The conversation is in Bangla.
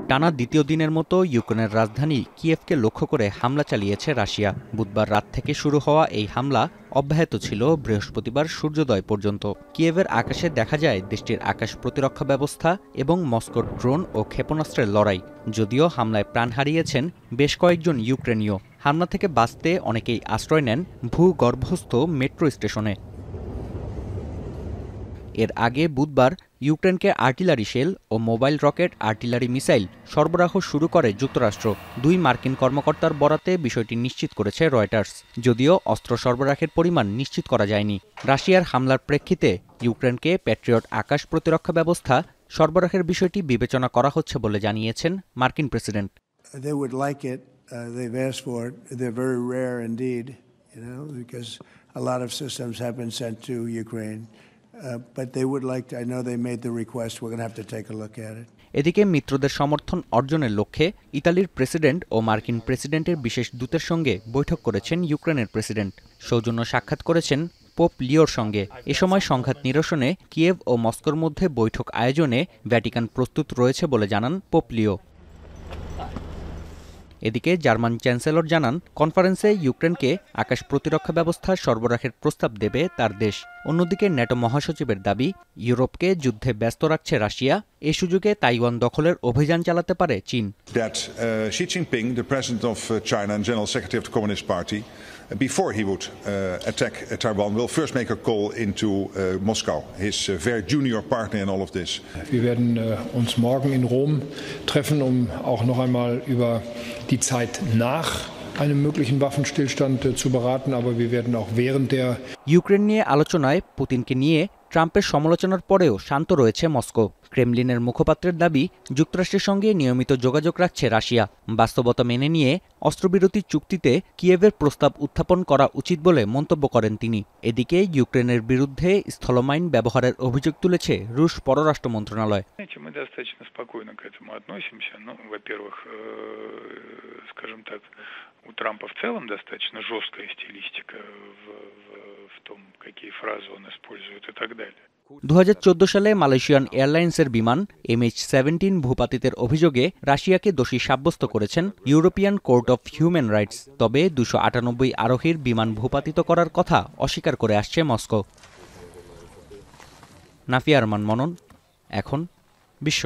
টানা দ্বিতীয় দিনের মতো ইউক্রেনের রাজধানী কিয়েভকে লক্ষ্য করে হামলা চালিয়েছে রাশিয়া। বুধবার রাত থেকে শুরু হওয়া এই হামলা অব্যাহত ছিল বৃহস্পতিবার সূর্যোদয় পর্যন্ত। কিয়েভের আকাশে দেখা যায় দেশটির আকাশ প্রতিরক্ষা ব্যবস্থা এবং মস্কোর ড্রোন ও ক্ষেপণাস্ত্রের লড়াই। যদিও হামলায় প্রাণ হারিয়েছেন বেশ কয়েকজন ইউক্রেনীয়। হামলা থেকে বাঁচতে অনেকেই আশ্রয় নেন ভূগর্ভস্থ মেট্রো স্টেশনে। এর আগে বুধবার ইউক্রেনকে আর্টিলারি শেল ও মোবাইল রকেট আর্টিলারি মিসাইল সরবরাহ শুরু করে যুক্তরাষ্ট্র। 2 মার্কিন কর্মকর্তার বরাতে বিষয়টি নিশ্চিত করেছে রয়টার্স। যদিও অস্ত্র সরবরাহের পরিমাণ নিশ্চিত করা যায়নি। রাশিয়ার হামলার প্রেক্ষিতে ইউক্রেনকে প্যাট্রিয়ট আকাশ প্রতিরক্ষা ব্যবস্থা সরবরাহের বিষয়টি বিবেচনা করা হচ্ছে বলে জানিয়েছেন মার্কিন প্রেসিডেন্ট। এদিকে মিত্রদের সমর্থন অর্জনের লক্ষ্যে ইতালির প্রেসিডেন্ট ও মার্কিন প্রেসিডেন্টের বিশেষ দূতের সঙ্গে বৈঠক করেছেন ইউক্রেনের প্রেসিডেন্ট। সৌজন্য সাক্ষাৎ করেছেন পোপ লিওর সঙ্গে। এ সময় সংঘাত নিরসনে কিয়েভ ও মস্কোর মধ্যে বৈঠক আয়োজনে ভ্যাটিকান প্রস্তুত রয়েছে বলে জানান পোপ লিও। এদিকে জার্মান চ্যান্সেলর জানান, কনফারেন্সে ইউক্রেনকে আকাশ প্রতিরক্ষা ব্যবস্থা সরবরাহের প্রস্তাব দেবে তার দেশ। অন্যদিকে ন্যাটো মহাসচিবের দাবি, ইউরোপকে যুদ্ধে ব্যস্ত রাখছে রাশিয়া। এ সুযোগে তাইওয়ান দখলের অভিযান চালাতে পারে চীন। Xi Jinping, the president of China and general secretary of the Communist Party, before he would attack Taiwan, will first make a call into Moscow, his very junior partner in all of this. Wir werden uns morgen in Rom treffen, auch noch einmal über die Zeit nach einem möglichen Waffenstillstand zu beraten, aber wir werden auch während der Ukraine নিয়ে আলোচনায় পুতিনকে নিয়ে ট্রাম্পের সমালোচনার পরেও শান্ত রয়েছে মস্কো। ক্রেমলিনের মুখপাত্রের দাবি, যুক্তরাষ্ট্রের সঙ্গে নিয়মিত যোগাযোগ রাখছে রাশিয়া। বাস্তবতা মেনে নিয়ে অস্ত্রবিরতি চুক্তিতে কিয়েভের প্রস্তাব উত্থাপন করা উচিত বলে মন্তব্য করেন তিনি। এদিকে ইউক্রেনের বিরুদ্ধে স্থলমাইন ব্যবহারের অভিযোগ তুলেছে রুশ পররাষ্ট্র মন্ত্রণালয়। У Трампа в целом достаточно жесткая стилистика в том, какие фразы он использует и так далее. 2014 সালে মালয়েশিয়ান এয়ারলাইন্সের বিমান MH17 ভূপাতিতের অভিযোগে রাশিয়াকে দোষী সাব্যস্ত করেছেন European court of human rights. তবে 298 আরোহীর বিমান ভূপাতিত করার কথা অস্বীকার করে আসছে মস্কো। নাফিয়া আরমান মনন, এখন বিশ্ব।